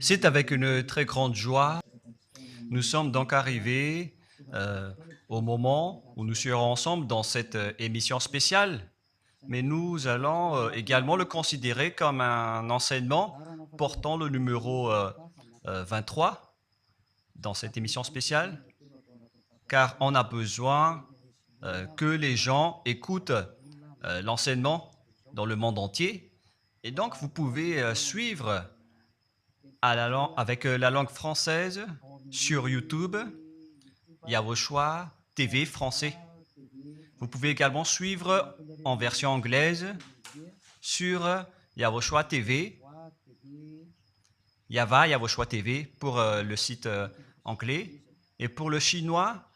C'est avec une très grande joie. Nous sommes donc arrivés au moment où nous serons ensemble dans cette émission spéciale, mais nous allons également le considérer comme un enseignement portant le numéro 23 dans cette émission spéciale, car on a besoin que les gens écoutent l'enseignement dans le monde entier. Et donc, vous pouvez suivre avec la langue française sur YouTube, Yawoshua TV français. Vous pouvez également suivre en version anglaise sur Yawoshua TV, Yawoshua TV pour le site anglais. Et pour le chinois,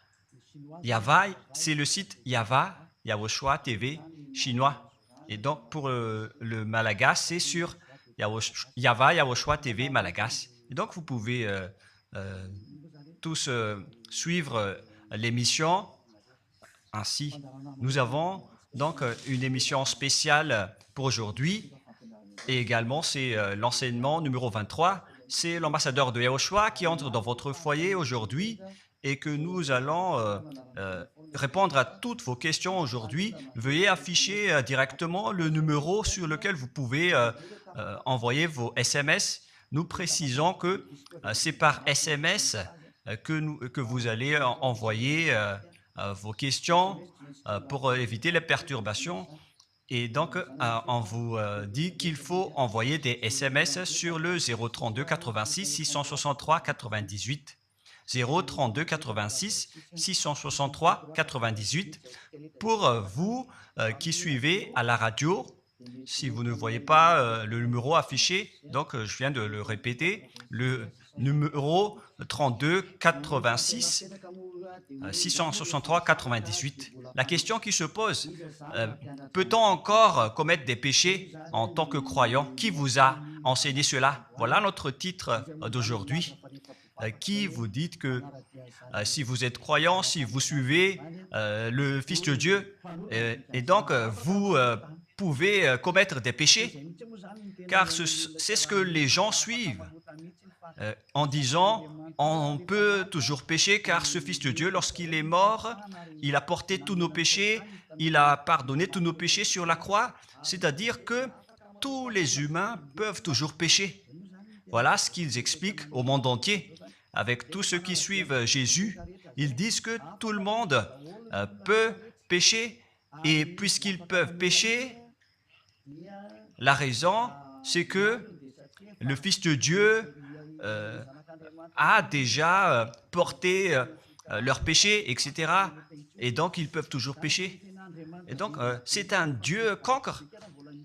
c'est le site Yawoshua TV chinois. Et donc pour le malagas, c'est sur Yawoshua TV malagas. Et donc vous pouvez tous suivre l'émission ainsi. Nous avons donc une émission spéciale pour aujourd'hui et également c'est l'enseignement numéro 23. C'est l'ambassadeur de Yawoshua qui entre dans votre foyer aujourd'hui et que nous allons répondre à toutes vos questions aujourd'hui. Veuillez afficher directement le numéro sur lequel vous pouvez envoyer vos SMS. Nous précisons que c'est par SMS que vous allez envoyer vos questions pour éviter les perturbations. Et donc, on vous dit qu'il faut envoyer des SMS sur le 032 86 663 98. 032 86 663 98 pour vous qui suivez à la radio. Si vous ne voyez pas le numéro affiché, donc je viens de le répéter, le numéro 32 86 663 98. La question qui se pose, peut-on encore commettre des péchés en tant que croyant? Qui vous a enseigné cela? Voilà notre titre d'aujourd'hui. Qui vous dites que si vous êtes croyant, si vous suivez le Fils de Dieu, et donc vous pouvez commettre des péchés, car c'est ce que les gens suivent en disant on peut toujours pécher car ce Fils de Dieu, lorsqu'il est mort, il a porté tous nos péchés, il a pardonné tous nos péchés sur la croix, c'est-à-dire que tous les humains peuvent toujours pécher. Voilà ce qu'ils expliquent au monde entier. Avec tous ceux qui suivent Jésus, ils disent que tout le monde peut pécher et puisqu'ils peuvent pécher, la raison, c'est que le Fils de Dieu a déjà porté leurs péchés, etc. Et donc, ils peuvent toujours pécher. Et donc, c'est un Dieu cancre.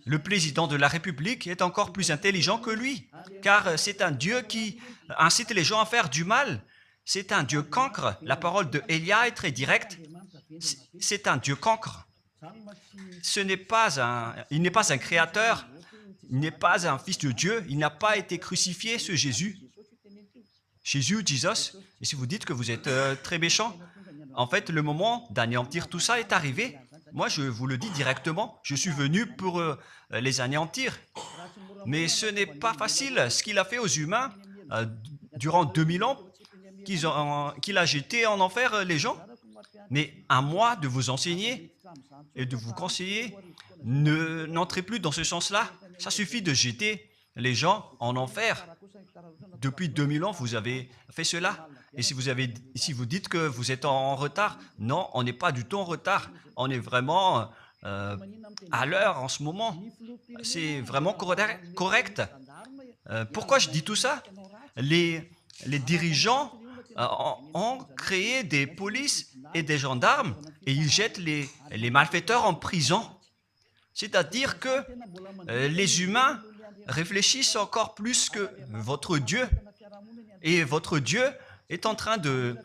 Le président de la République est encore plus intelligent que lui, car c'est un Dieu qui incite les gens à faire du mal. C'est un Dieu cancre. La parole de Élia est très directe. C'est un Dieu cancre. Il n'est pas un créateur, il n'est pas un fils de Dieu, il n'a pas été crucifié, ce Jésus. Jesus. Et si vous dites que vous êtes très méchant, en fait, le moment d'anéantir tout ça est arrivé. Moi, je vous le dis directement, je suis venu pour les anéantir. Mais ce n'est pas facile ce qu'il a fait aux humains durant 2000 ans, qu'il a jeté en enfer les gens. Mais à moi de vous enseigner et de vous conseiller, n'entrez plus dans ce sens-là. Ça suffit de jeter les gens en enfer. Depuis 2000 ans, vous avez fait cela. Et si vous dites que vous êtes en retard, non, on n'est pas du tout en retard. On est vraiment à l'heure en ce moment. C'est vraiment correct. Pourquoi je dis tout ça? Les dirigeants ont créé des polices et des gendarmes et ils jettent les malfaiteurs en prison. C'est-à-dire que les humains réfléchissent encore plus que votre Dieu. Et votre Dieu est en train de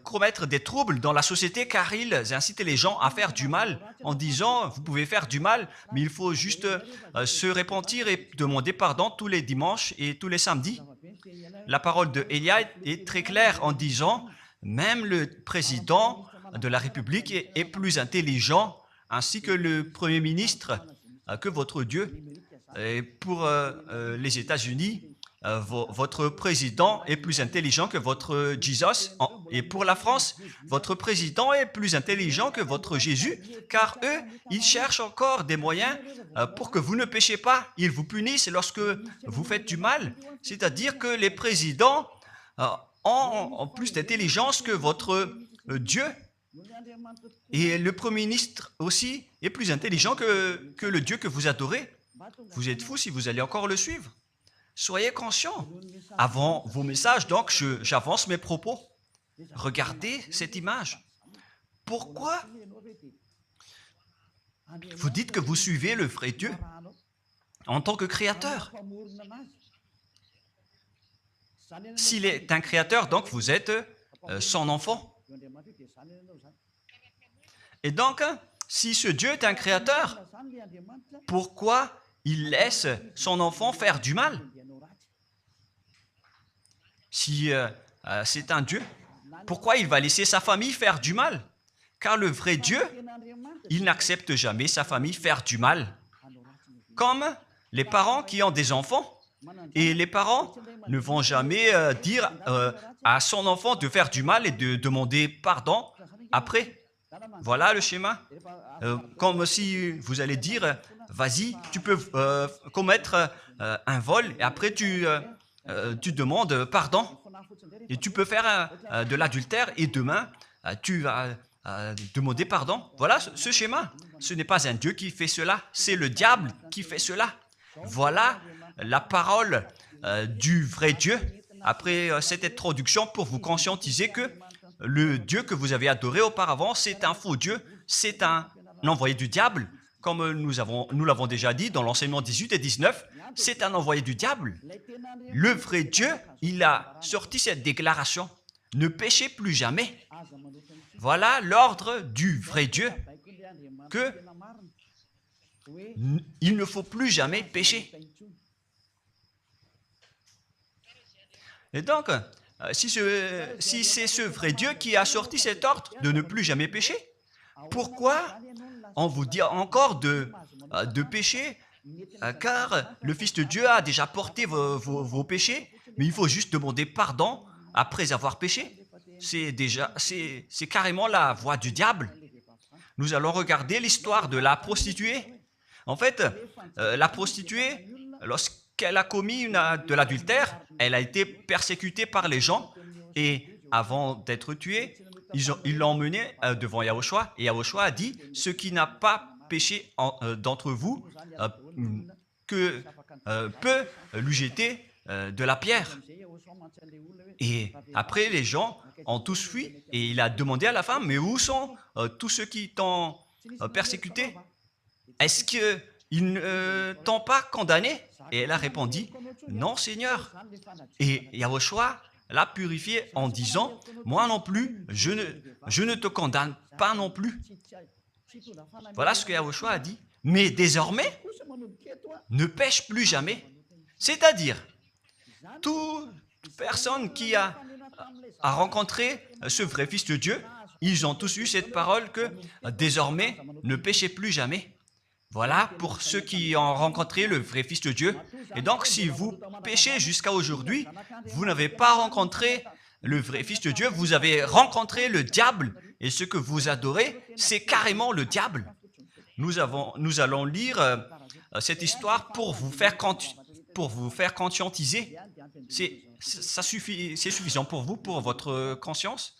commettre des troubles dans la société car ils incitent les gens à faire du mal en disant vous pouvez faire du mal mais il faut juste se repentir et demander pardon tous les dimanches et tous les samedis. La parole de Élia est très claire en disant même le président de la République est plus intelligent ainsi que le Premier ministre que votre Dieu. Et pour les États-Unis, votre président est plus intelligent que votre Jesus. Et pour la France, votre président est plus intelligent que votre Jésus, car eux, ils cherchent encore des moyens pour que vous ne péchiez pas. Ils vous punissent lorsque vous faites du mal. C'est-à-dire que les présidents ont plus d'intelligence que votre Dieu. Et le Premier ministre aussi est plus intelligent que le Dieu que vous adorez. Vous êtes fou si vous allez encore le suivre. Soyez conscients. Avant vos messages, donc, j'avance mes propos. Regardez cette image. Pourquoi vous dites que vous suivez le vrai Dieu en tant que créateur? S'il est un créateur, donc vous êtes son enfant. Et donc, si ce Dieu est un créateur, pourquoi il laisse son enfant faire du mal? Si c'est un Dieu, pourquoi il va laisser sa famille faire du mal? Car le vrai Dieu, il n'accepte jamais sa famille faire du mal. Comme les parents qui ont des enfants. Et les parents ne vont jamais dire à son enfant de faire du mal et de demander pardon après. Voilà le schéma. Comme si vous allez dire, vas-y, tu peux commettre un vol et après tu demandes pardon. Et tu peux faire de l'adultère et demain, tu vas demander pardon. Voilà ce schéma. Ce n'est pas un Dieu qui fait cela, c'est le diable qui fait cela. Voilà la parole du vrai Dieu. Après cette introduction, pour vous conscientiser que le Dieu que vous avez adoré auparavant, c'est un faux Dieu, c'est un envoyé du diable. Comme nous l'avons déjà dit dans l'enseignement 18 et 19, c'est un envoyé du diable. Le vrai Dieu, il a sorti cette déclaration. Ne péchez plus jamais. Voilà l'ordre du vrai Dieu, que il ne faut plus jamais pécher. Et donc, si c'est ce vrai Dieu qui a sorti cet ordre de ne plus jamais pécher, pourquoi on vous dit encore de pécher? Car le Fils de Dieu a déjà porté vos péchés, mais il faut juste demander pardon après avoir péché. C'est carrément la voie du diable. Nous allons regarder l'histoire de la prostituée. En fait, la prostituée, lorsqu'elle a commis de l'adultère, elle a été persécutée par les gens et avant d'être tuée, ils l'ont emmenée devant Yahushua et Yahushua a dit « Ce qui n'a pas péché d'entre vous peut lui jeter de la pierre. » Et après, les gens ont tous fui et il a demandé à la femme « Mais où sont tous ceux qui t'ont persécuté? Est-ce qu'ils ne t'ont pas condamné ?» Et elle a répondu « Non, Seigneur. » Et Yahushua l'a purifié en disant « Moi non plus, je ne te condamne pas non plus. » Voilà ce que Yahushua a dit. Mais désormais, ne pêche plus jamais. C'est-à-dire, toute personne qui a rencontré ce vrai Fils de Dieu, ils ont tous eu cette parole que désormais, ne péchez plus jamais. Voilà pour ceux qui ont rencontré le vrai Fils de Dieu. Et donc, si vous péchez jusqu'à aujourd'hui, vous n'avez pas rencontré le vrai Fils de Dieu, vous avez rencontré le diable. Et ce que vous adorez, c'est carrément le diable. Nous allons lire cette histoire pour vous faire conscientiser. C'est suffisant pour vous, pour votre conscience.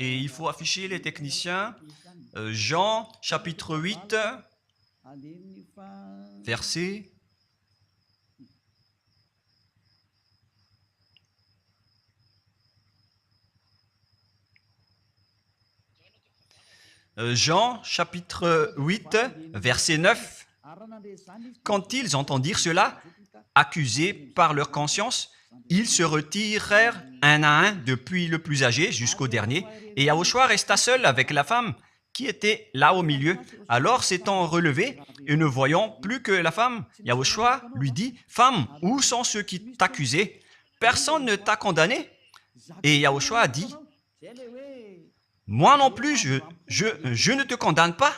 Et il faut afficher les techniciens. Jean, chapitre 8, verset... Jean, chapitre 8, verset 9. Quand ils entendirent cela, accusés par leur conscience, ils se retirèrent un à un depuis le plus âgé jusqu'au dernier, et Yahushua resta seul avec la femme qui était là au milieu. Alors s'étant relevé et ne voyant plus que la femme, Yahushua lui dit, « Femme, où sont ceux qui t'accusaient? Personne ne t'a condamné ?» Et Yahushua a dit, « Moi non plus, je ne te condamne pas. »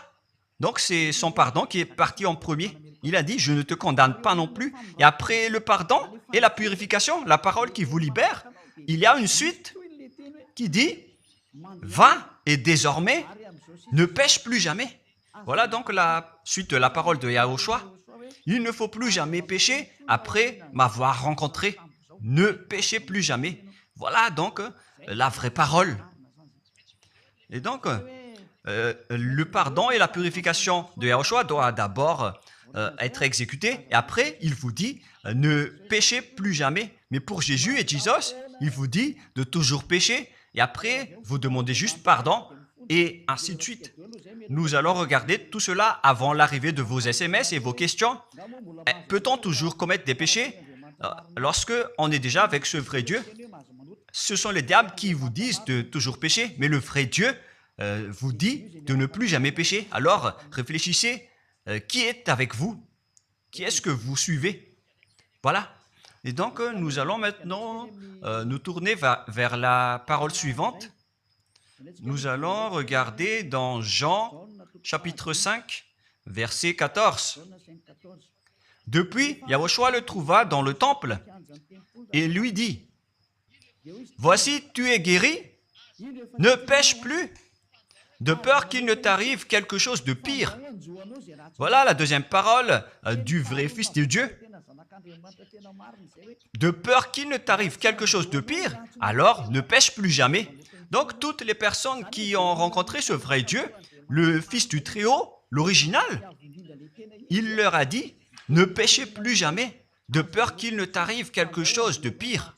Donc c'est son pardon qui est parti en premier. il a dit, je ne te condamne pas non plus. Et après le pardon et la purification, la parole qui vous libère, il y a une suite qui dit, va et désormais, ne pêche plus jamais. Voilà donc la suite de la parole de Yahushua. Il ne faut plus jamais pécher après m'avoir rencontré. Ne péchez plus jamais. Voilà donc la vraie parole. Et donc, le pardon et la purification de Yahushua doivent d'abord être exécutés. Et après, il vous dit, ne péchez plus jamais. Mais pour Jésus et Jesus, il vous dit de toujours pécher. Et après, vous demandez juste pardon. Et ainsi de suite. Nous allons regarder tout cela avant l'arrivée de vos SMS et vos questions. Peut-on toujours commettre des péchés lorsque on est déjà avec ce vrai Dieu? Ce sont les diables qui vous disent de toujours pécher, mais le vrai Dieu vous dit de ne plus jamais pécher. Alors, réfléchissez, qui est avec vous? Qui est-ce que vous suivez? Voilà. Et donc, nous allons maintenant nous tourner vers la parole suivante. Nous allons regarder dans Jean, chapitre 5, verset 14. Depuis, Yahushua le trouva dans le temple et lui dit, « Voici, tu es guéri, ne pêche plus, de peur qu'il ne t'arrive quelque chose de pire. » Voilà la deuxième parole du vrai Fils de Dieu. De peur qu'il ne t'arrive quelque chose de pire, alors ne pêche plus jamais. Donc, toutes les personnes qui ont rencontré ce vrai Dieu, le Fils du Très-Haut, l'original, il leur a dit, ne péchez plus jamais, de peur qu'il ne t'arrive quelque chose de pire.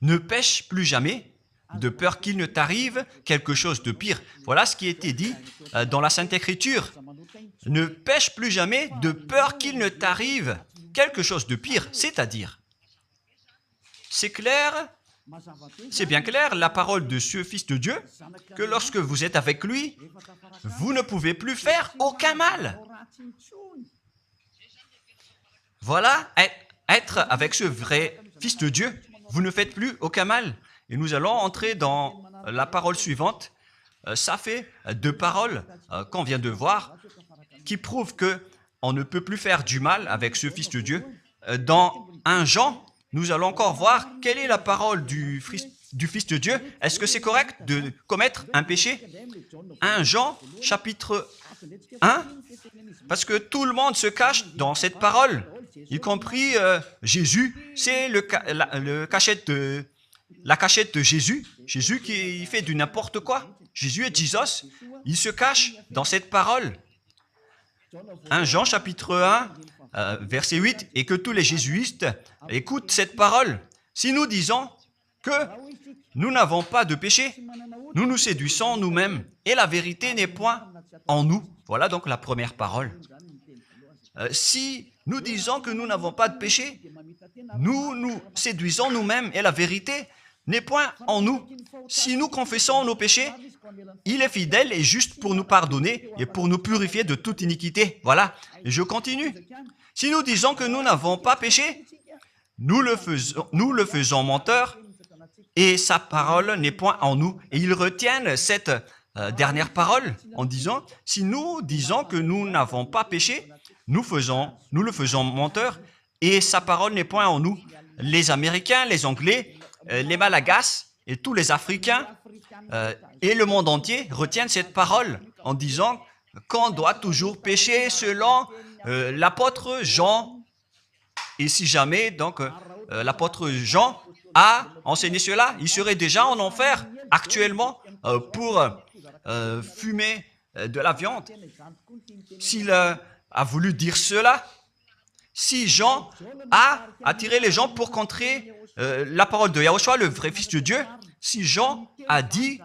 Ne pêche plus jamais, de peur qu'il ne t'arrive quelque chose de pire. Voilà ce qui a été dit dans la Sainte Écriture. Ne pêche plus jamais, de peur qu'il ne t'arrive quelque chose de pire. C'est-à-dire, c'est clair. C'est bien clair, la parole de ce Fils de Dieu, que lorsque vous êtes avec lui, vous ne pouvez plus faire aucun mal. Voilà, être avec ce vrai Fils de Dieu, vous ne faites plus aucun mal. Et nous allons entrer dans la parole suivante. Ça fait deux paroles qu'on vient de voir, qui prouvent qu'on ne peut plus faire du mal avec ce Fils de Dieu. Dans 1 Jean, nous allons encore voir quelle est la parole du Fils de Dieu. Est-ce que c'est correct de commettre un péché? 1 Jean, chapitre 1, parce que tout le monde se cache dans cette parole, y compris Jésus. C'est la cachette de Jésus. Jésus qui fait du n'importe quoi. Jésus et Jesus, ils se cachent dans cette parole. 1 Jean, chapitre 1, verset 8, et que tous les jésuites écoutent cette parole. Si nous disons que nous n'avons pas de péché, nous nous séduisons nous-mêmes et la vérité n'est point en nous. Voilà donc la première parole. Si nous disons que nous n'avons pas de péché, nous nous séduisons nous-mêmes et la vérité n'est point en nous. Si nous confessons nos péchés, il est fidèle et juste pour nous pardonner et pour nous purifier de toute iniquité. Voilà, et je continue. Si nous disons que nous n'avons pas péché, nous le faisons menteur et sa parole n'est point en nous. Et ils retiennent cette dernière parole en disant, si nous disons que nous n'avons pas péché, nous le faisons menteur et sa parole n'est point en nous. Les Américains, les Anglais, les Malagasy et tous les Africains et le monde entier retiennent cette parole en disant qu'on doit toujours pécher selon l'apôtre Jean. Et si jamais donc l'apôtre Jean a enseigné cela, il serait déjà en enfer actuellement pour fumer de la viande. S'il a voulu dire cela, si Jean a attiré les gens pour contrer la parole de Yahushua, le vrai Fils de Dieu, si Jean a dit,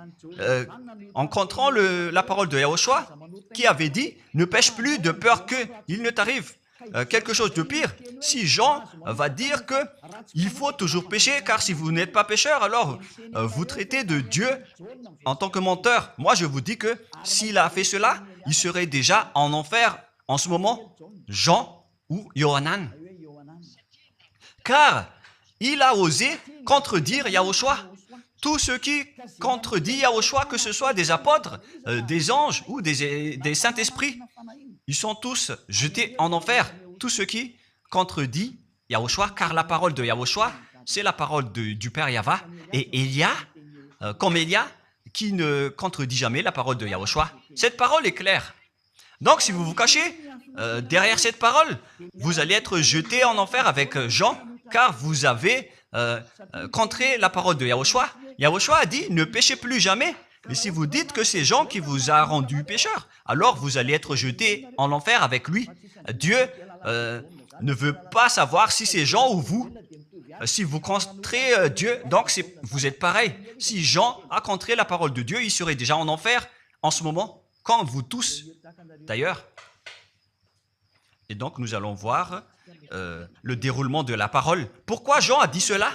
en contrant la parole de Yahushua, qui avait dit, ne pêche plus de peur qu'il ne t'arrive quelque chose de pire. Si Jean va dire qu'il faut toujours pécher, car si vous n'êtes pas pécheur, alors vous traitez de Dieu en tant que menteur. Moi, je vous dis que s'il a fait cela, il serait déjà en enfer en ce moment, Jean ou Yohanan. Car il a osé contredire Yahushua. Tout ce qui contredit Yahushua, que ce soit des apôtres, des anges ou des saints-esprits, ils sont tous jetés en enfer. Tous ceux qui contredisent Yahushua, car la parole de Yahushua, c'est la parole du Père Yahva. Et Élia, comme Élia, qui ne contredit jamais la parole de Yahushua. Cette parole est claire. Donc, si vous vous cachez derrière cette parole, vous allez être jeté en enfer avec Jean, car vous avez contré la parole de Yahushua. Yahushua a dit, ne péchez plus jamais. Mais si vous dites que c'est Jean qui vous a rendu pécheur, alors vous allez être jeté en enfer avec lui. Dieu ne veut pas savoir si c'est Jean ou vous. Si vous contrez Dieu, donc vous êtes pareil. Si Jean a contré la parole de Dieu, il serait déjà en enfer en ce moment, comme vous tous d'ailleurs. Et donc nous allons voir le déroulement de la parole. Pourquoi Jean a dit cela?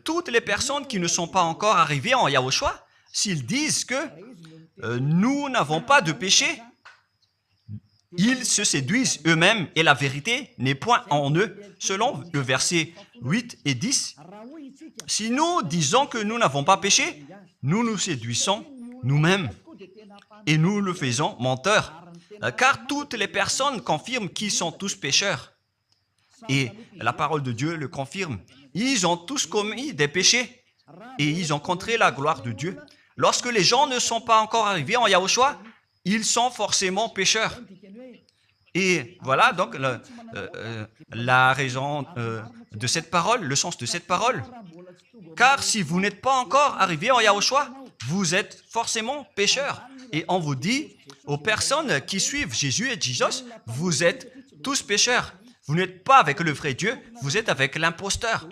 Toutes les personnes qui ne sont pas encore arrivées en Yahushua, s'ils disent que nous n'avons pas de péché, ils se séduisent eux-mêmes et la vérité n'est point en eux. Selon le verset 8 et 10, si nous disons que nous n'avons pas péché, nous nous séduisons nous-mêmes et nous le faisons menteur. Car toutes les personnes confirment qu'ils sont tous pécheurs. Et la parole de Dieu le confirme. Ils ont tous commis des péchés et ils ont contré la gloire de Dieu. Lorsque les gens ne sont pas encore arrivés en Yahushua, ils sont forcément pécheurs. Et voilà donc la raison de cette parole, le sens de cette parole. Car si vous n'êtes pas encore arrivé en Yahushua, vous êtes forcément pécheurs. Et on vous dit aux personnes qui suivent Jésus et Jesus, vous êtes tous pécheurs. Vous n'êtes pas avec le vrai Dieu, vous êtes avec l'imposteur.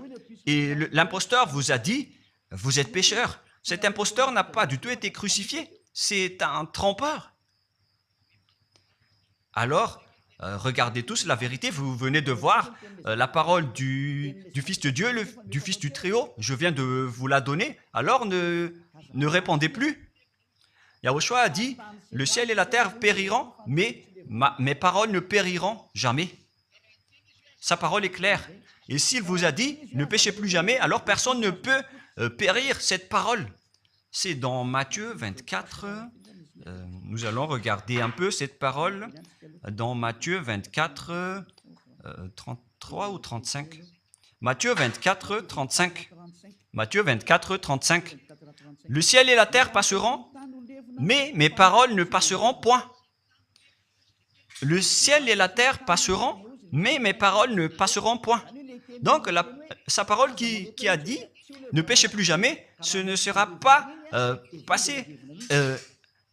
Et l'imposteur vous a dit, vous êtes pécheurs. Cet imposteur n'a pas du tout été crucifié. C'est un trompeur. Alors, regardez tous la vérité. Vous venez de voir la parole du Fils de Dieu, du Fils du Très-Haut. Je viens de vous la donner. Alors, ne répondez plus. Yahushua a dit, le ciel et la terre périront, mais mes paroles ne périront jamais. Sa parole est claire. Et s'il vous a dit, ne péchez plus jamais, alors personne ne peut périr cette parole. C'est dans Matthieu 24. Nous allons regarder un peu cette parole dans Matthieu 24, 33 ou 35. Matthieu 24, 35. Matthieu 24, 35. Le ciel et la terre passeront, mais mes paroles ne passeront point. Le ciel et la terre passeront, mais mes paroles ne passeront point. Donc, sa parole qui a dit, ne péchez plus jamais, ce ne sera pas passé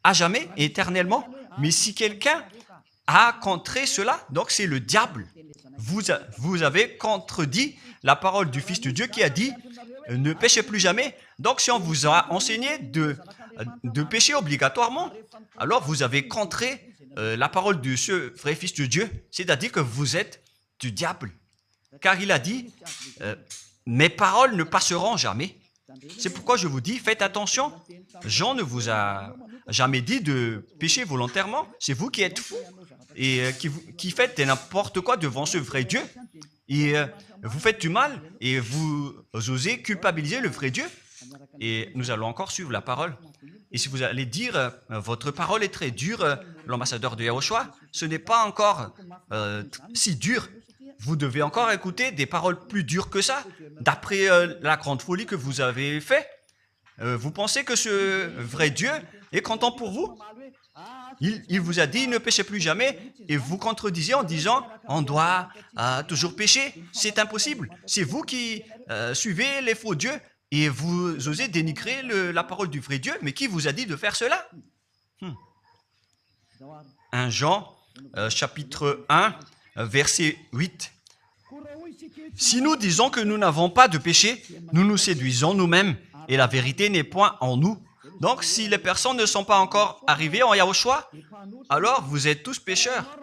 à jamais, éternellement. Mais si quelqu'un a contré cela, donc c'est le diable. Vous avez contredit la parole du Fils de Dieu qui a dit, ne péchez plus jamais. Donc, si on vous a enseigné de pécher obligatoirement, alors vous avez contré la parole de ce vrai Fils de Dieu, c'est-à-dire que vous êtes du diable. Car il a dit, mes paroles ne passeront jamais. C'est pourquoi je vous dis, faites attention. Jean ne vous a jamais dit de pécher volontairement. C'est vous qui êtes fous et qui faites n'importe quoi devant ce vrai Dieu. Et vous faites du mal et vous osez culpabiliser le vrai Dieu. Et nous allons encore suivre la parole. Et si vous allez dire, votre parole est très dure, l'ambassadeur de Yahushua, ce n'est pas encore si dur. Vous devez encore écouter des paroles plus dures que ça, d'après la grande folie que vous avez faite. Vous pensez que ce vrai Dieu est content pour vous? Il vous a dit, ne péchez plus jamais, et vous contredisez en disant, on doit toujours pécher. C'est impossible. C'est vous qui suivez les faux dieux, et vous osez dénigrer la parole du vrai Dieu. Mais qui vous a dit de faire cela? 1 Jean, chapitre 1, verset 8. Si nous disons que nous n'avons pas de péché, nous nous séduisons nous-mêmes et la vérité n'est point en nous. Donc, si les personnes ne sont pas encore arrivées en Yahushua, alors vous êtes tous pécheurs.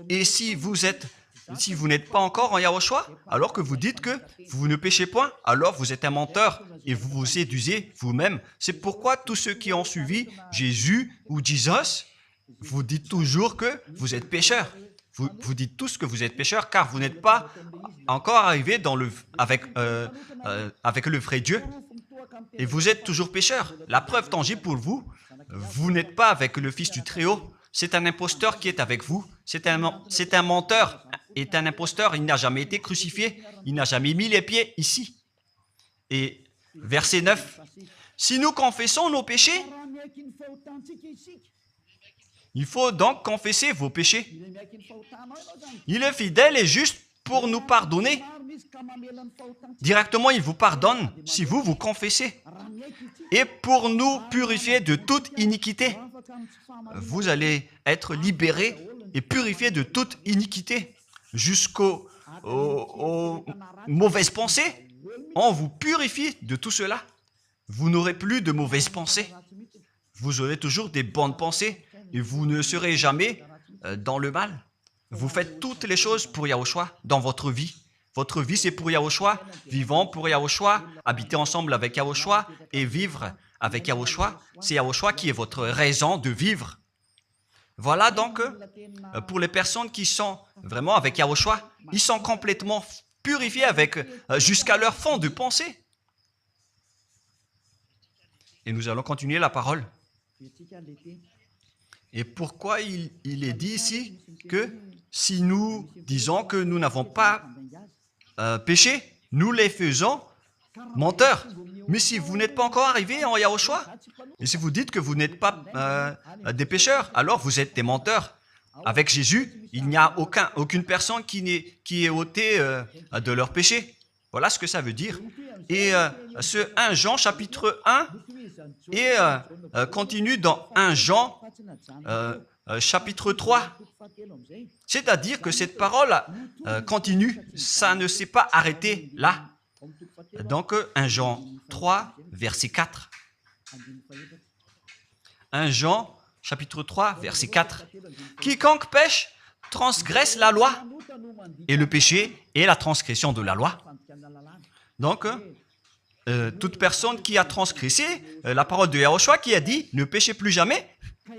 Et si vous n'êtes pas encore en Yahushua, alors que vous dites que vous ne péchez point, alors vous êtes un menteur et vous vous séduisez vous-même. C'est pourquoi tous ceux qui ont suivi Jésus ou Jesus, vous dites toujours que vous êtes pécheurs. Vous dites tous que vous êtes pécheurs car vous n'êtes pas encore arrivés avec le vrai Dieu. Et vous êtes toujours pécheurs. La preuve tangible pour vous, vous n'êtes pas avec le Fils du Très-Haut. c'est un imposteur qui est avec vous. C'est un menteur. Est un imposteur. Il n'a jamais été crucifié. Il n'a jamais mis les pieds ici. Et verset 9. Si nous confessons nos péchés, il faut donc confesser vos péchés. Il est fidèle et juste pour nous pardonner. Directement, il vous pardonne si vous vous confessez. Et pour nous purifier de toute iniquité. Vous allez être libérés et purifiés de toute iniquité. Jusqu'aux mauvaises pensées. On vous purifie de tout cela. Vous n'aurez plus de mauvaises pensées. Vous aurez toujours des bonnes pensées et vous ne serez jamais dans le mal. Vous faites toutes les choses pour Yahushua dans votre vie. Votre vie, c'est pour Yahushua, vivant pour Yahushua, habiter ensemble avec Yahushua et vivre avec Yahushua. C'est Yahushua qui est votre raison de vivre. Voilà donc, pour les personnes qui sont vraiment avec Yahushua, ils sont complètement purifiés avec jusqu'à leur fond de pensée. Et nous allons continuer la parole. Et pourquoi il est dit ici que si nous disons que nous n'avons pas péché, nous les faisons menteurs. Mais si vous n'êtes pas encore arrivé en Yahushua, et si vous dites que vous n'êtes pas des pécheurs, alors vous êtes des menteurs. Avec Jésus, il n'y a aucune personne qui est ôtée de leur péché. Voilà ce que ça veut dire. Et ce 1 Jean chapitre 1 et continue dans 1 Jean chapitre 3. C'est-à-dire que cette parole continue, ça ne s'est pas arrêté là. Donc 1 Jean 3, verset 4. 1 Jean chapitre 3, verset 4. Quiconque pêche transgresse la loi, et le péché est la transgression de la loi. Donc, toute personne qui a transgressé la parole de Yahushua qui a dit « Ne péchez plus jamais ».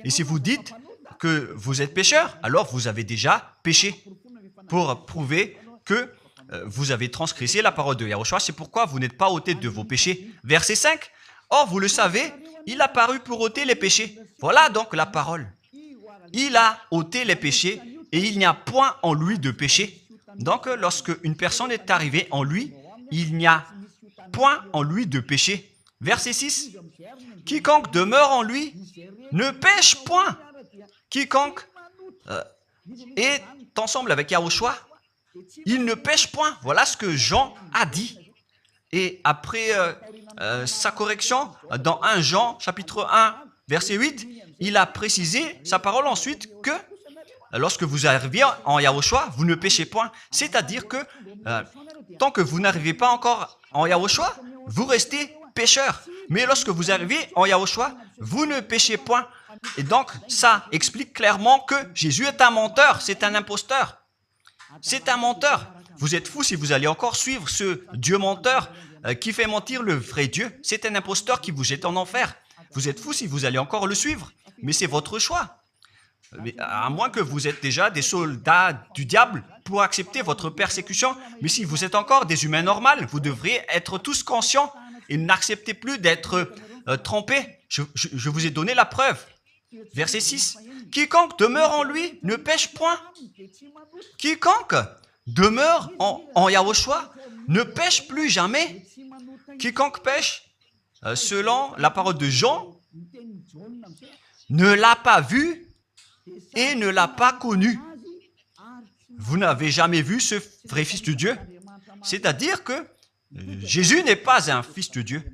Et si vous dites que vous êtes pécheur, alors vous avez déjà péché pour prouver que vous avez transgressé la parole de Yahushua. C'est pourquoi vous n'êtes pas ôté de vos péchés. Verset 5. Or, vous le savez, il a paru pour ôter les péchés. Voilà donc la parole. Il a ôté les péchés et il n'y a point en lui de péché. Donc, lorsque une personne est arrivée en lui, il n'y a point en lui de péché. Verset 6. Quiconque demeure en lui ne pêche point. Quiconque est ensemble avec Yahushua, il ne pêche point. Voilà ce que Jean a dit. Et après sa correction, dans 1 Jean, chapitre 1, verset 8, il a précisé sa parole ensuite que lorsque vous arrivez en Yahushua, vous ne péchez point. C'est-à-dire que tant que vous n'arrivez pas encore en Yahushua, vous restez pécheur. Mais lorsque vous arrivez en Yahushua, vous ne péchez point. Et donc, ça explique clairement que Jésus est un menteur, c'est un imposteur. C'est un menteur. Vous êtes fous si vous allez encore suivre ce Dieu menteur qui fait mentir le vrai Dieu. C'est un imposteur qui vous jette en enfer. Vous êtes fous si vous allez encore le suivre. Mais c'est votre choix. Mais à moins que vous êtes déjà des soldats du diable pour accepter votre persécution. Mais si vous êtes encore des humains normaux, vous devriez être tous conscients et n'acceptez plus d'être trompés. Je vous ai donné la preuve. Verset 6. Quiconque demeure en lui ne pêche point. Quiconque demeure en Yahushua ne pêche plus jamais. Quiconque pêche, selon la parole de Jean, ne l'a pas vu et ne l'a pas connu. Vous n'avez jamais vu ce vrai Fils de Dieu. C'est-à-dire que Jésus n'est pas un Fils de Dieu.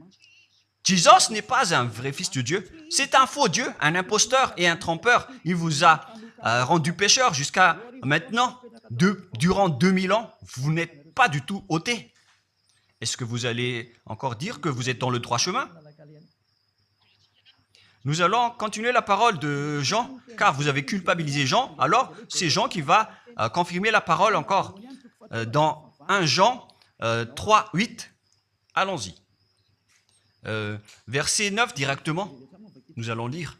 Jésus n'est pas un vrai Fils de Dieu. C'est un faux Dieu, un imposteur et un trompeur. Il vous a rendu pécheur jusqu'à maintenant. Durant 2000 ans, vous n'êtes pas du tout ôté. Est-ce que vous allez encore dire que vous êtes dans le droit chemin? Nous allons continuer la parole de Jean, car vous avez culpabilisé Jean. Alors, c'est Jean qui va confirmer la parole encore. Dans 1 Jean 3, 8, allons-y. Verset 9 directement, nous allons lire.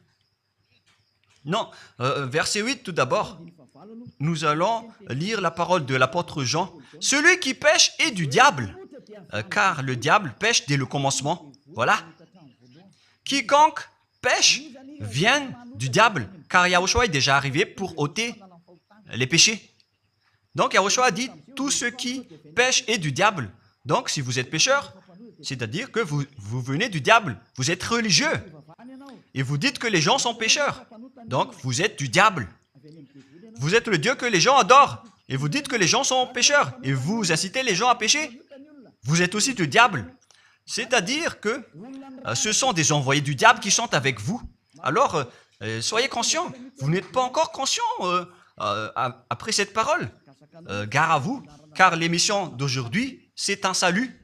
Non, verset 8 tout d'abord. Nous allons lire la parole de l'apôtre Jean. Celui qui pêche est du diable, car le diable pêche dès le commencement. Voilà. Quiconque pêche vient du diable, car Yahushua est déjà arrivé pour ôter les péchés. Donc Yahushua a dit, tout ce qui pêche est du diable. Donc si vous êtes pécheur, c'est-à-dire que vous venez du diable, vous êtes religieux. Et vous dites que les gens sont pécheurs. Donc vous êtes du diable. Vous êtes le Dieu que les gens adorent. Et vous dites que les gens sont pécheurs. Et vous incitez les gens à pécher. Vous êtes aussi du diable. C'est-à-dire que ce sont des envoyés du diable qui sont avec vous. Alors, soyez conscients. Vous n'êtes pas encore conscients après cette parole. Gare à vous, car l'émission d'aujourd'hui, c'est un salut.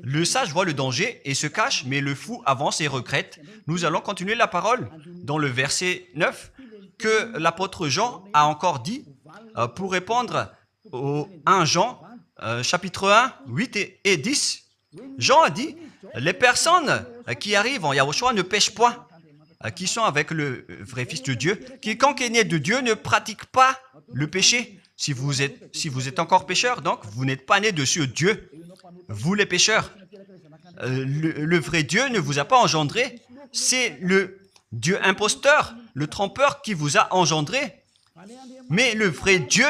Le sage voit le danger et se cache, mais le fou avance et regrette. Nous allons continuer la parole dans le verset 9 que l'apôtre Jean a encore dit pour répondre au 1 Jean, chapitre 1, 8 et 10. Jean a dit, les personnes qui arrivent en Yahushua ne pêchent point, qui sont avec le vrai Fils de Dieu. Quiconque est né de Dieu ne pratique pas le péché. Si vous êtes encore pécheur, donc vous n'êtes pas né de ce Dieu. Vous les pécheurs. Le vrai Dieu ne vous a pas engendré. C'est le Dieu imposteur, le trompeur qui vous a engendré. Mais le vrai Dieu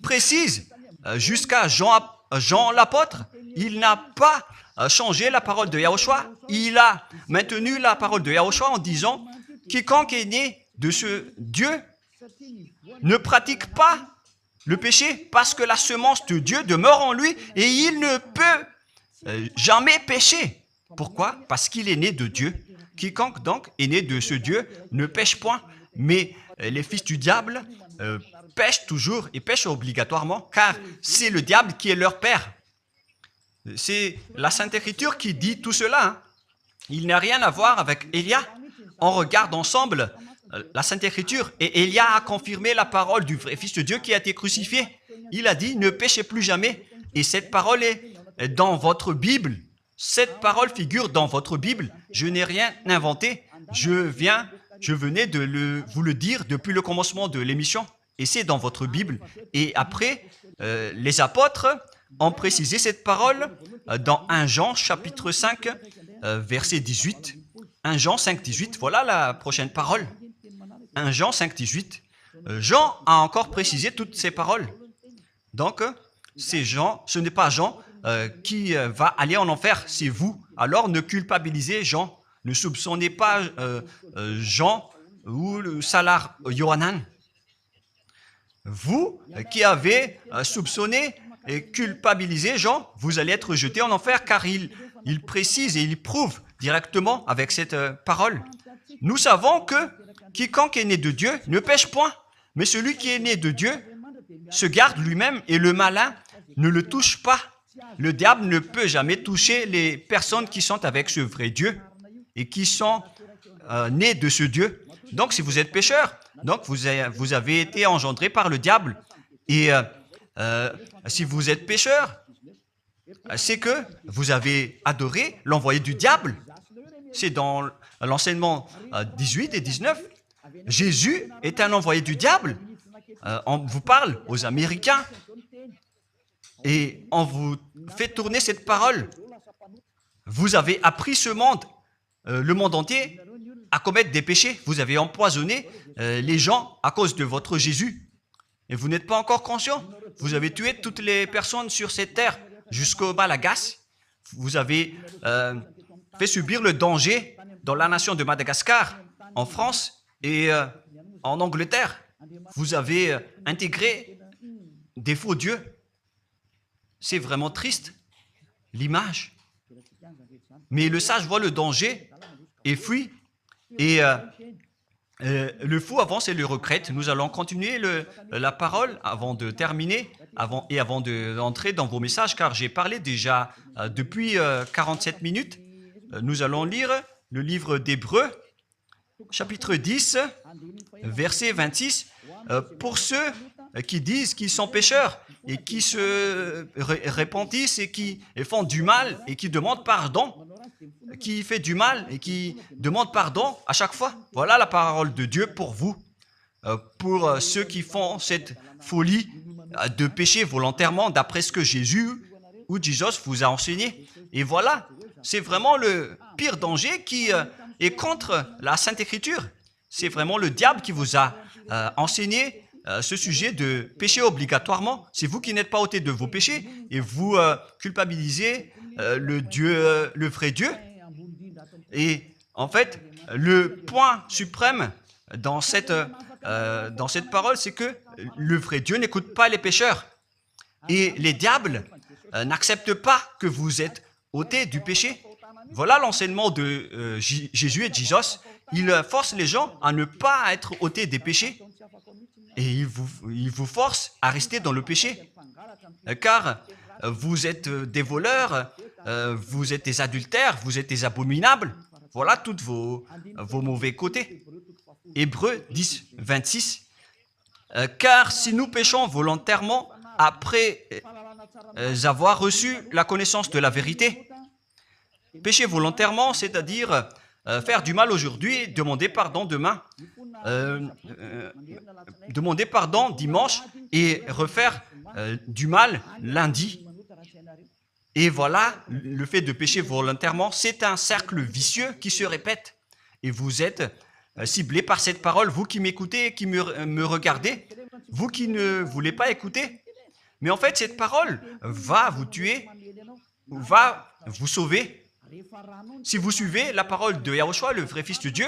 précise, jusqu'à Jean l'apôtre, il n'a pas changé la parole de Yahushua. Il a maintenu la parole de Yahushua en disant, quiconque est né de ce Dieu ne pratique pas le péché parce que la semence de Dieu demeure en lui et il ne peut jamais pécher. Pourquoi? Parce qu'il est né de Dieu. Quiconque donc est né de ce Dieu ne pêche point. Mais les fils du diable pêchent toujours et pêchent obligatoirement car c'est le diable qui est leur père. C'est la Sainte Écriture qui dit tout cela. Hein. Il n'a rien à voir avec Élia. On regarde ensemble la Sainte Écriture et Élia a confirmé la parole du vrai Fils de Dieu qui a été crucifié. Il a dit, ne péchez plus jamais. Et cette parole est dans votre Bible. Cette parole figure dans votre Bible. Je n'ai rien inventé. Je venais de vous le dire depuis le commencement de l'émission. Et c'est dans votre Bible. Et après, les apôtres ont précisé cette parole dans 1 Jean chapitre 5, verset 18. 1 Jean 5, 18, voilà la prochaine parole. 1 Jean 5, 18. Jean a encore précisé toutes ces paroles. Donc, c'est Jean, ce n'est pas Jean qui va aller en enfer, c'est vous. Alors, ne culpabilisez Jean. Ne soupçonnez pas Jean ou le Salar Yohanan. Vous qui avez soupçonné et culpabilisé Jean, vous allez être jeté en enfer car il précise et il prouve directement avec cette parole. Nous savons que quiconque est né de Dieu ne pêche point, mais celui qui est né de Dieu se garde lui-même et le malin ne le touche pas. Le diable ne peut jamais toucher les personnes qui sont avec ce vrai Dieu et qui sont nées de ce Dieu. Donc, si vous êtes pécheur, donc vous avez été engendré par le diable. Et si vous êtes pécheur, c'est que vous avez adoré l'envoyé du diable. C'est dans l'enseignement 18 et 19. Jésus est un envoyé du diable. On vous parle aux Américains et on vous fait tourner cette parole. Vous avez appris ce monde, le monde entier, à commettre des péchés. Vous avez empoisonné les gens à cause de votre Jésus. Et vous n'êtes pas encore conscient. Vous avez tué toutes les personnes sur cette terre jusqu'au Malagasy. Vous avez fait subir le danger dans la nation de Madagascar, en France et en Angleterre. Vous avez intégré des faux dieux. C'est vraiment triste, l'image. Mais le sage voit le danger et fuit. Et le fou avance et le regrette. Nous allons continuer la parole avant de terminer, avant d'entrer dans vos messages, car j'ai parlé déjà depuis 47 minutes. Nous allons lire le livre d'Hébreux, chapitre 10, verset 26. Pour ceux qui disent qu'ils sont pécheurs et qui se repentissent et qui font du mal et qui demandent pardon, qui fait du mal et qui demande pardon à chaque fois. Voilà la parole de Dieu pour vous, pour ceux qui font cette folie de pécher volontairement d'après ce que Jésus ou Jesus vous a enseigné. Et voilà, c'est vraiment le pire danger qui est contre la Sainte Écriture. c'est vraiment le diable qui vous a enseigné ce sujet de péché obligatoirement. C'est vous qui n'êtes pas ôté de vos péchés et vous culpabilisez le vrai Dieu. Et en fait, le point suprême dans cette parole, c'est que le vrai Dieu n'écoute pas les pécheurs. Et les diables n'acceptent pas que vous êtes ôtés du péché. Voilà l'enseignement de Jésus et de Jesus. Il force les gens à ne pas être ôtés des péchés. Et il vous force à rester dans le péché. Car vous êtes des voleurs, vous êtes des adultères, vous êtes des abominables. Voilà tous vos mauvais côtés. Hébreux 10, 26. Car si nous péchons volontairement après avoir reçu la connaissance de la vérité, pécher volontairement, c'est-à-dire faire du mal aujourd'hui, demander pardon demain, demander pardon dimanche et refaire du mal lundi. Et voilà, le fait de pécher volontairement, c'est un cercle vicieux qui se répète. Et vous êtes ciblé par cette parole, vous qui m'écoutez et qui me regardez, vous qui ne voulez pas écouter. Mais en fait, cette parole va vous tuer, va vous sauver. Si vous suivez la parole de Yahushua, le vrai Fils de Dieu,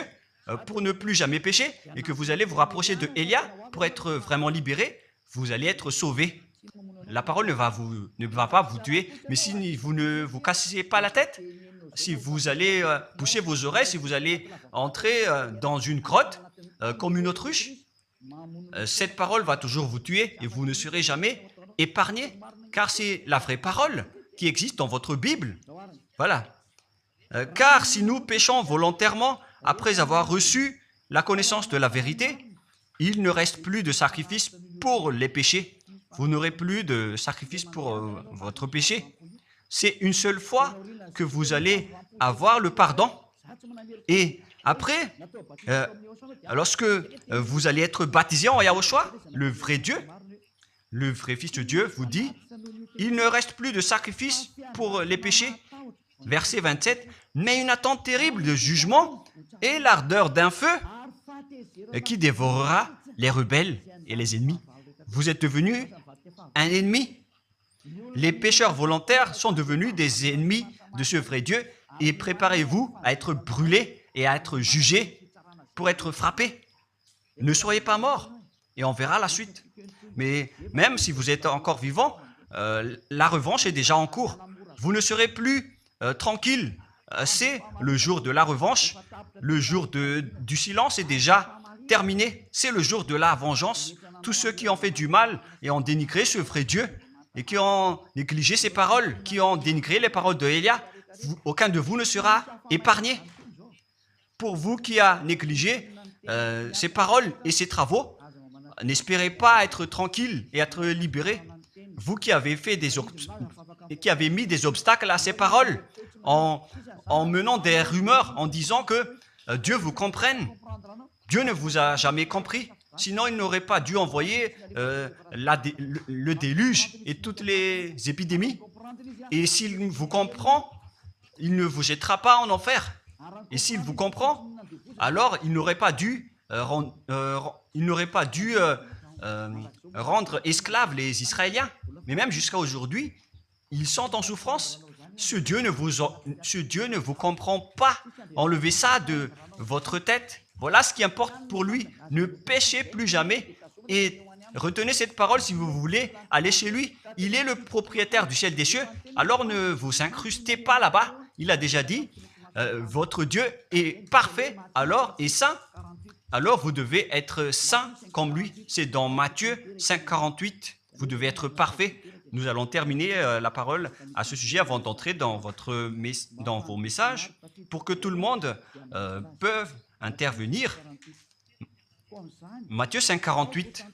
pour ne plus jamais pécher, et que vous allez vous rapprocher de Élia pour être vraiment libéré, vous allez être sauvé. La parole ne va pas vous tuer, mais si vous ne vous cassez pas la tête, si vous allez boucher vos oreilles, si vous allez entrer dans une grotte comme une autruche, cette parole va toujours vous tuer et vous ne serez jamais épargné, car c'est la vraie parole qui existe dans votre Bible. Voilà. Car si nous péchons volontairement après avoir reçu la connaissance de la vérité, il ne reste plus de sacrifice pour les péchés. Vous n'aurez plus de sacrifice pour votre péché. C'est une seule fois que vous allez avoir le pardon. Et après, lorsque vous allez être baptisé en Yahushua, le vrai Dieu, le vrai Fils de Dieu vous dit, il ne reste plus de sacrifice pour les péchés. Verset 27, mais une attente terrible de jugement et l'ardeur d'un feu qui dévorera les rebelles et les ennemis. Vous êtes devenu un ennemi. Les pécheurs volontaires sont devenus des ennemis de ce vrai Dieu et préparez-vous à être brûlés et à être jugés pour être frappés. Ne soyez pas morts et on verra la suite. Mais même si vous êtes encore vivant, la revanche est déjà en cours. Vous ne serez plus tranquille. C'est le jour de la revanche. Le jour du silence est déjà terminé. C'est le jour de la vengeance. Tous ceux qui ont fait du mal et ont dénigré ce vrai Dieu et qui ont négligé ses paroles, qui ont dénigré les paroles de Élia, aucun de vous ne sera épargné. Pour vous qui a négligé ses paroles et ses travaux, n'espérez pas être tranquille et être libéré. Vous qui avez mis des obstacles à ces paroles en menant des rumeurs, en disant que Dieu vous comprenne. Dieu ne vous a jamais compris. Sinon, il n'aurait pas dû envoyer le déluge et toutes les épidémies. Et s'il vous comprend, il ne vous jettera pas en enfer. Et s'il vous comprend, alors il n'aurait pas dû rendre esclaves les Israéliens. Mais même jusqu'à aujourd'hui, ils sont en souffrance. Ce Dieu ne vous comprend pas. Enlevez ça de votre tête. Voilà ce qui importe pour lui. Ne péchez plus jamais et retenez cette parole si vous voulez aller chez lui. Il est le propriétaire du ciel des cieux. Alors ne vous incrustez pas là-bas. Il a déjà dit, votre Dieu est parfait alors et saint. Alors vous devez être saint comme lui. C'est dans Matthieu 5, 48. Vous devez être parfait. Nous allons terminer la parole à ce sujet avant d'entrer dans vos messages pour que tout le monde peut intervenir. Matthieu 5, 48.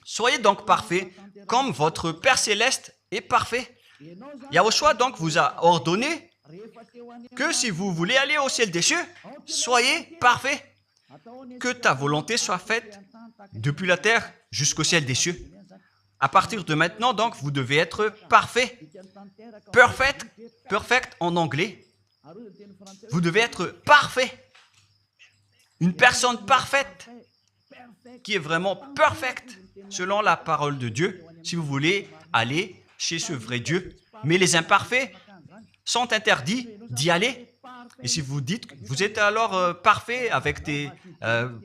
Soyez donc parfaits comme votre Père Céleste est parfait. Yahushua donc vous a ordonné que si vous voulez aller au ciel des cieux, soyez parfaits. Que ta volonté soit faite depuis la terre jusqu'au ciel des cieux. À partir de maintenant, donc, vous devez être parfait. Perfect en anglais. Vous devez être parfait. une personne parfaite, qui est vraiment parfaite, selon la parole de Dieu, si vous voulez aller chez ce vrai Dieu. Mais les imparfaits sont interdits d'y aller. Et si vous dites que vous êtes alors parfait avec des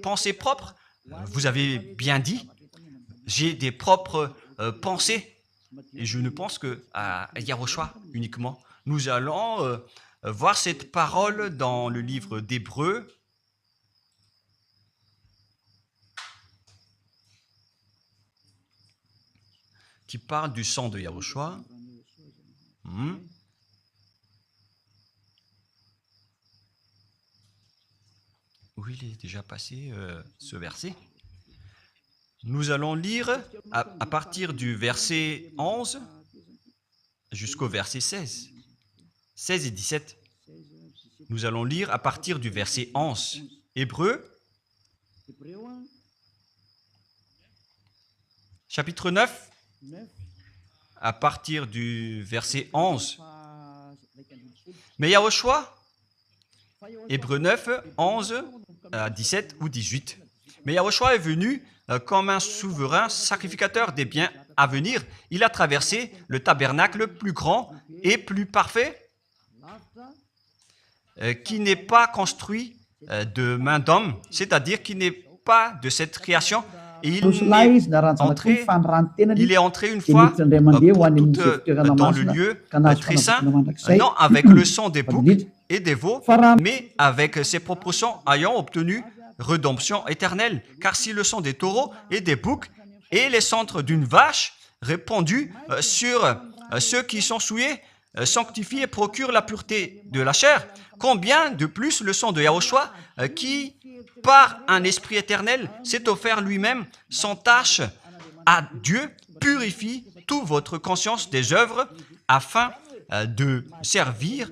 pensées propres, vous avez bien dit, j'ai des propres pensées. Et je ne pense qu'à Yahushua uniquement. Nous allons voir cette parole dans le livre d'Hébreux. Qui parle du sang de Yahushua. Où il est déjà passé ce verset. Nous allons lire à partir du verset 11 jusqu'au verset 16. 16 et 17. Nous allons lire à partir du verset 11. Hébreux, chapitre 9, à partir du verset 11. Mais Yahushua, Hébreux 9, 11 à 17 ou 18. Mais Yahushua est venu comme un souverain sacrificateur des biens à venir. Il a traversé le tabernacle plus grand et plus parfait, qui n'est pas construit de main d'homme, c'est-à-dire qui n'est pas de cette création. Et il est entré une fois pour toutes dans le lieu très saint, non avec le sang des boucs et des veaux, mais avec ses propres sangs ayant obtenu rédemption éternelle. Car si le sang des taureaux et des boucs et les cendres d'une vache répandus sur ceux qui sont souillés sanctifient et procurent la pureté de la chair, combien de plus le sang de Yahushua qui, par un esprit éternel, s'est offert lui-même sans tâche à Dieu, purifie toute votre conscience des œuvres afin de servir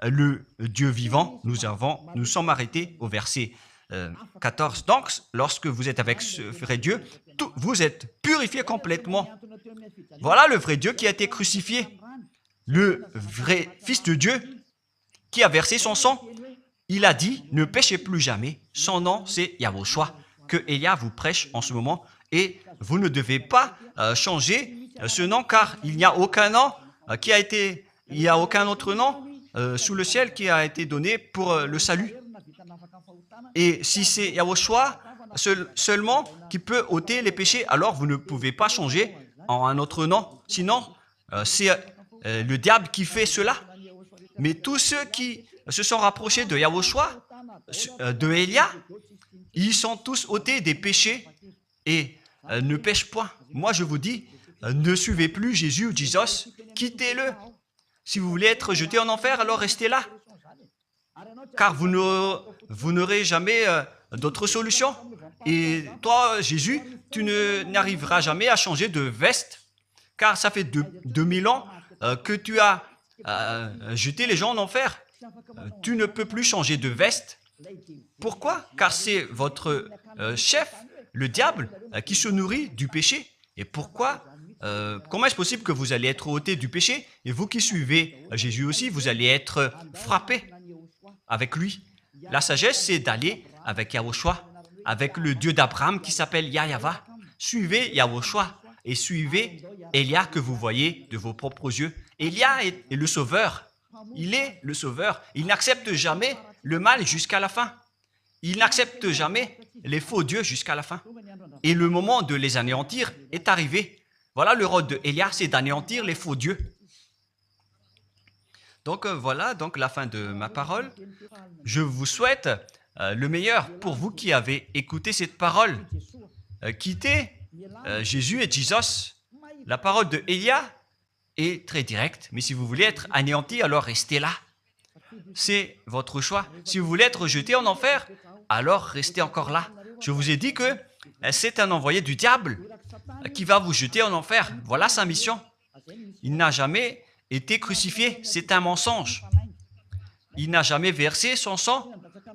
le Dieu vivant. Nous sommes arrêtés au verset 14. Donc, lorsque vous êtes avec ce vrai Dieu, vous êtes purifiés complètement. Voilà le vrai Dieu qui a été crucifié. Le vrai Fils de Dieu qui a versé son sang. Il a dit, ne péchez plus jamais. Son nom, c'est Yahushua, que Elia vous prêche en ce moment. Et vous ne devez pas changer ce nom, car il n'y a aucun nom il n'y a aucun autre nom sous le ciel qui a été donné pour le salut. Et si c'est Yahushua seulement qui peut ôter les péchés, alors vous ne pouvez pas changer en un autre nom. Sinon, c'est le diable qui fait cela. Mais tous ceux qui se sont rapprochés de Yahushua, de Elia, ils sont tous ôtés des péchés et ne pêchent point. Moi, je vous dis, ne suivez plus Jésus ou Jesus, quittez-le. Si vous voulez être jeté en enfer, alors restez là. Car vous n'aurez jamais d'autre solution. Et toi, Jésus, tu n'arriveras jamais à changer de veste, car ça fait 2000 ans que tu as jeté les gens en enfer. Tu ne peux plus changer de veste. Pourquoi? Car c'est votre chef, le diable, qui se nourrit du péché. Et pourquoi? Comment est-ce possible que vous allez être ôté du péché? Et vous qui suivez Jésus aussi, vous allez être frappé avec lui. La sagesse, c'est d'aller avec Yahushua, avec le Dieu d'Abraham qui s'appelle Yahweh. Suivez Yahushua et suivez Elia que vous voyez de vos propres yeux. Elia est le sauveur. Il est le sauveur. Il n'accepte jamais le mal jusqu'à la fin. Il n'accepte jamais les faux dieux jusqu'à la fin. Et le moment de les anéantir est arrivé. Voilà le rôle de Elia, c'est d'anéantir les faux dieux. Donc voilà donc la fin de ma parole. Je vous souhaite le meilleur pour vous qui avez écouté cette parole. Quittez Jésus et Jesus. La parole de Elia est très directe, mais si vous voulez être anéanti, alors restez là. C'est votre choix. Si vous voulez être jeté en enfer, alors restez encore là. Je vous ai dit que c'est un envoyé du diable qui va vous jeter en enfer. Voilà sa mission. Il n'a jamais été crucifié. C'est un mensonge. Il n'a jamais versé son sang.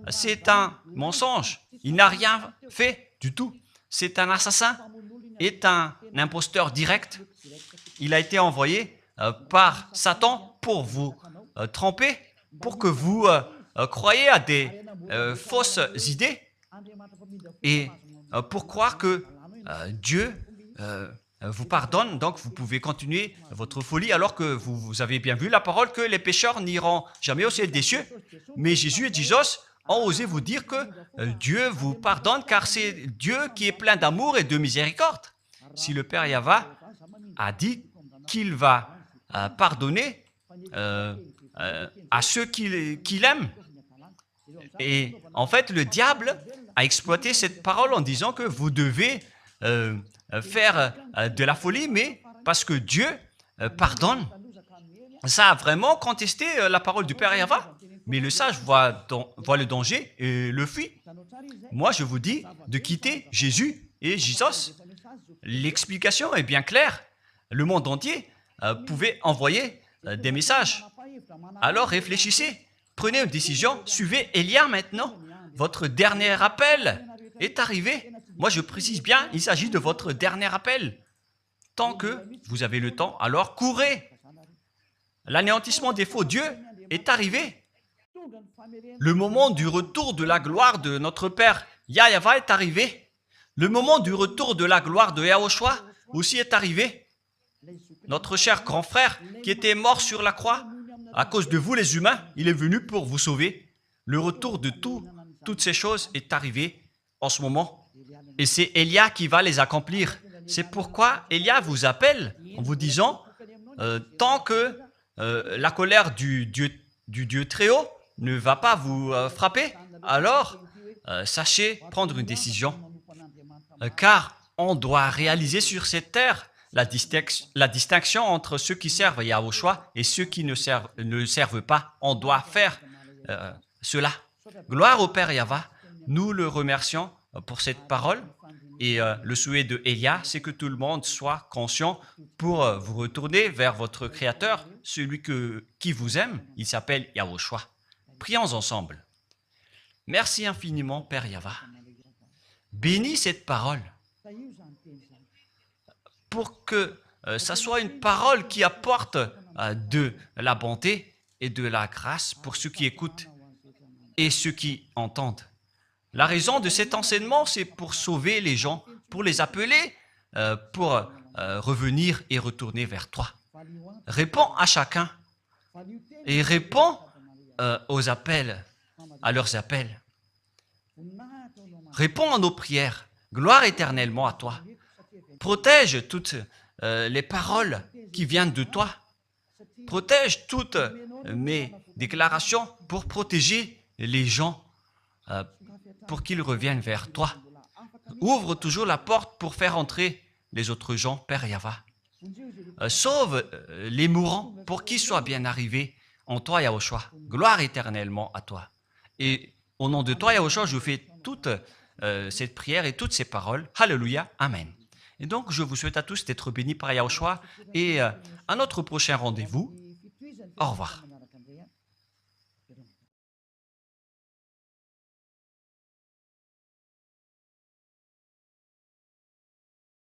C'est un mensonge. Il n'a rien fait du tout. C'est un assassin. Est un imposteur direct. Il a été envoyé par Satan pour vous tromper, pour que vous croyez à des fausses idées et pour croire que Dieu vous pardonne, donc vous pouvez continuer votre folie alors que vous avez bien vu la parole que les pécheurs n'iront jamais au ciel des cieux. Mais Jésus et Jesus ont osé vous dire que Dieu vous pardonne car c'est Dieu qui est plein d'amour et de miséricorde. Si le Père Yahva a dit qu'il va pardonner à ceux qu'il aime, et en fait le diable a exploité cette parole en disant que vous devez faire de la folie, mais parce que Dieu pardonne. Ça a vraiment contesté la parole du Père Yahva. Mais le sage voit le danger et le fuit. Moi, je vous dis de quitter Jésus et Jesus. L'explication est bien claire. Le monde entier pouvait envoyer des messages. Alors réfléchissez, prenez une décision, suivez Élia maintenant. Votre dernier appel est arrivé. Moi, je précise bien, il s'agit de votre dernier appel. Tant que vous avez le temps, alors courez. L'anéantissement des faux dieux est arrivé. Le moment du retour de la gloire de notre Père Yahva est arrivé. Le moment du retour de la gloire de Yahushua aussi est arrivé. Notre cher grand frère qui était mort sur la croix, à cause de vous les humains, il est venu pour vous sauver. Le retour de toutes ces choses est arrivé en ce moment. Et c'est Élia qui va les accomplir. C'est pourquoi Élia vous appelle en vous disant, tant que la colère du Dieu très haut ne va pas vous frapper, alors sachez prendre une décision. Car on doit réaliser sur cette terre la distinction entre ceux qui servent Yahushua et ceux qui ne servent pas. On doit faire cela. Gloire au Père Yahva. Nous le remercions pour cette parole. Et le souhait de Élia, c'est que tout le monde soit conscient pour vous retourner vers votre Créateur, celui qui vous aime. Il s'appelle Yahushua. Prions ensemble. Merci infiniment, Père Yahva. Bénis cette parole pour que ça soit une parole qui apporte de la bonté et de la grâce pour ceux qui écoutent et ceux qui entendent. La raison de cet enseignement, c'est pour sauver les gens, pour les appeler, pour revenir et retourner vers toi. Réponds à chacun et réponds aux appels, à leurs appels. Réponds à nos prières. Gloire éternellement à toi. Protège toutes les paroles qui viennent de toi. Protège toutes mes déclarations pour protéger les gens, pour qu'ils reviennent vers toi. Ouvre toujours la porte pour faire entrer les autres gens, Père Yahva. Sauve les mourants pour qu'ils soient bien arrivés en toi, Yahushua. Gloire éternellement à toi. Et au nom de toi, Yahushua, je fais toute cette prière et toutes ces paroles. Alléluia. Amen. Et donc, je vous souhaite à tous d'être bénis par Yahushua et à notre prochain rendez-vous. Au revoir.